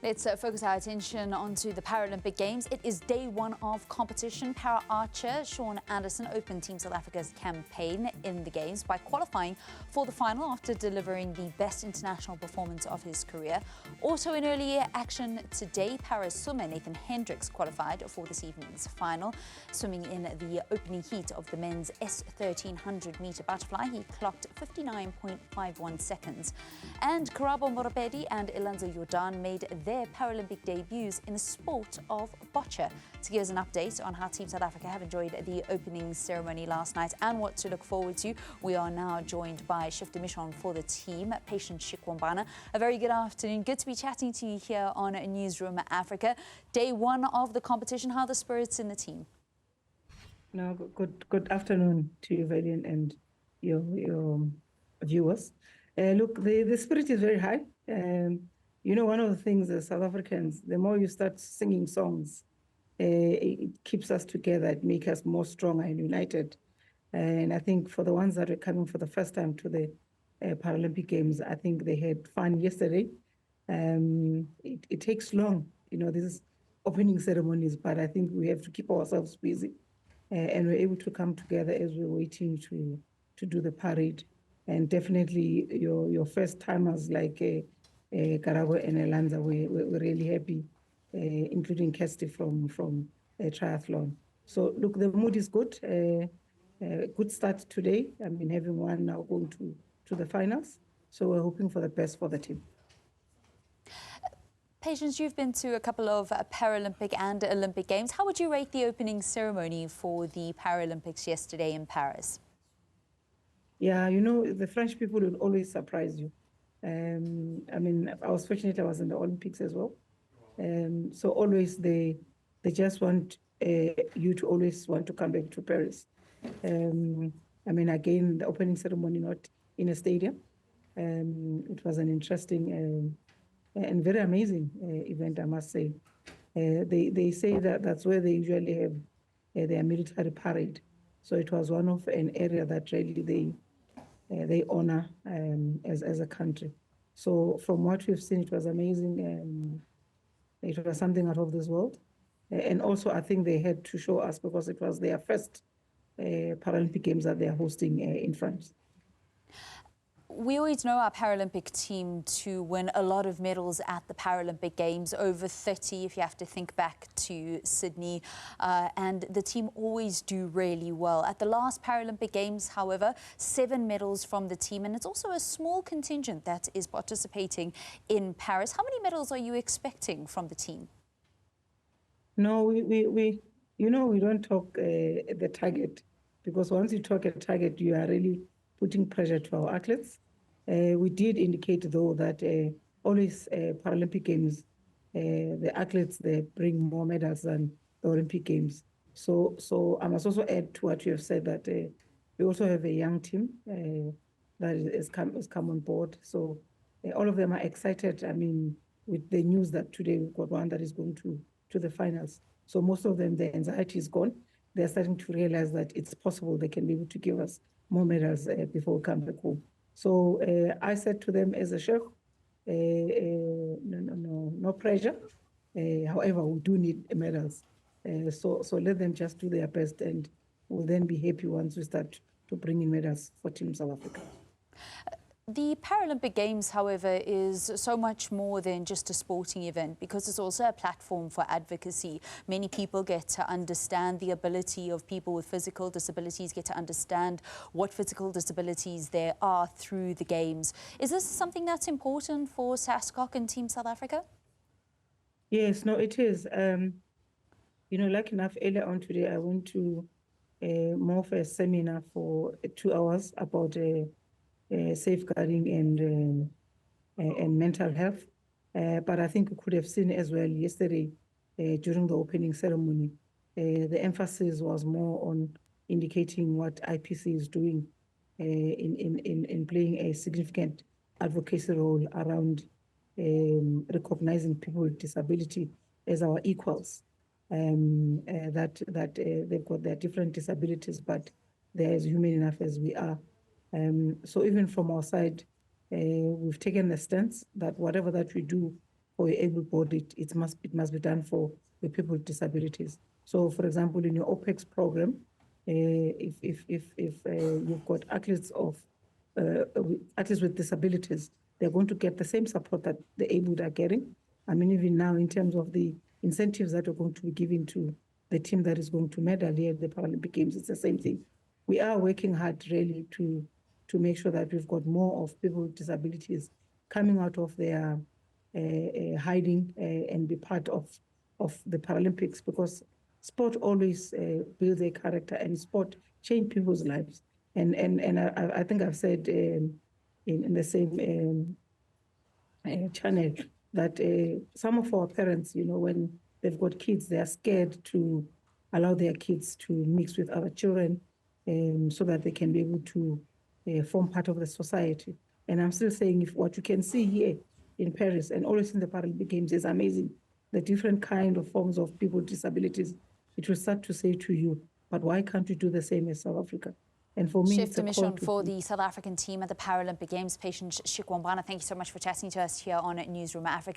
Let's focus our attention onto the Paralympic Games. It is day one of competition. Para archer Shaun Anderson opened Team South Africa's campaign in the Games by qualifying for the final after delivering the best international performance of his career. Also in early action today, para swimmer Nathan Hendricks qualified for this evening's final. Swimming in the opening heat of the men's S1300 meter butterfly, he clocked 59.51 seconds. And Karabo, Morapedi and Elanza Jordaan made their Paralympic debuts in the sport of bocce. To give us an update on how Team South Africa have enjoyed the opening ceremony last night and what to look forward to, we are now joined by Chef de Mission for the Team, Patience Shikwambana. A very good afternoon. Good to be chatting to you here on Newzroom Afrika. Day one of the competition. How are the spirits in the team? No, good afternoon to you, Valiant, and your viewers. Look, the spirit is very high. You know, one of the things as South Africans, the more you start singing songs, it keeps us together, it makes us more stronger and united. And I think for the ones that are coming for the first time to the Paralympic Games, I think they had fun yesterday. It takes long, you know, these opening ceremonies, but I think we have to keep ourselves busy. And we're able to come together as we're waiting to do the parade. And definitely your first timers like Karabo and Elanza, we're really happy, including Kirsty from triathlon. So look, the mood is good. Good start today. I mean, having one now going to the finals. So we're hoping for the best for the team. Patience, you've been to a couple of Paralympic and Olympic Games. How would you rate the opening ceremony for the Paralympics yesterday in Paris? Yeah, you know, the French people will always surprise you. I mean, I was fortunate I was in the Olympics as well. So always they just want you to always want to come back to Paris. I mean, again, the opening ceremony not in a stadium. It was an interesting and very amazing event, I must say. They say that that's where they usually have their military parade. So it was one of an area that really they honor as a country. So from what we've seen, it was amazing. It was something out of this world. And also, I think they had to show us because it was their first Paralympic Games that they are hosting in France. We always know our Paralympic team to win a lot of medals at the Paralympic Games, over 30 if you have to think back to Sydney, and the team always do really well. At the last Paralympic Games, however, 7 medals from the team, and it's also a small contingent that is participating in Paris. How many medals are you expecting from the team? No, we you know, we don't talk the target, because once you talk a target, you are really putting pressure to our athletes. We did indicate, though, that always Paralympic Games, the athletes, they bring more medals than the Olympic Games. So I must also add to what you have said that we also have a young team that has come on board. So all of them are excited. I mean, with the news that today we've got one that is going to the finals. So most of them, the anxiety is gone. They're starting to realize that it's possible they can be able to give us more medals before we come back home. So I said to them as a chef, no pressure. However, we do need medals. So let them just do their best, and we'll then be happy once we start to bring in medals for Team South Africa. The Paralympic Games, however, is so much more than just a sporting event, because it's also a platform for advocacy. Many people get to understand the ability of people with physical disabilities, get to understand what physical disabilities there are through the Games. Is this something that's important for SASCOC and Team South Africa? Yes, no, it is. You know, lucky enough, earlier on today, I went to more of a seminar for 2 hours about safeguarding and mental health. But I think we could have seen as well yesterday during the opening ceremony, the emphasis was more on indicating what IPC is doing in playing a significant advocacy role around recognizing people with disability as our equals. That they've got their different disabilities, but they're as human enough as we are. So even from our side, we've taken the stance that whatever that we do for able-bodied, it must be done for the people with disabilities. So, for example, in your OPEX program, if you've got athletes with disabilities, they're going to get the same support that the able are getting. I mean, even now, in terms of the incentives that are going to be given to the team that is going to medal here at the Paralympic Games, it's the same thing. We are working hard really to make sure that we've got more of people with disabilities coming out of their hiding and be part of the Paralympics, because sport always builds a character, and sport change people's lives. And I think I've said in the same channel that some of our parents, when they've got kids, they are scared to allow their kids to mix with other children, so that they can be able to form part of the society. And I'm still saying, if what you can see here in Paris and always in the Paralympic Games is amazing, the different kind of forms of people with disabilities, it will start to say to you, but why can't we do the same as South Africa? And for me, Chef it's a de call mission for the South African team at the Paralympic Games, Patience Shikwambana. Thank you so much for chatting to us here on Newzroom Afrika.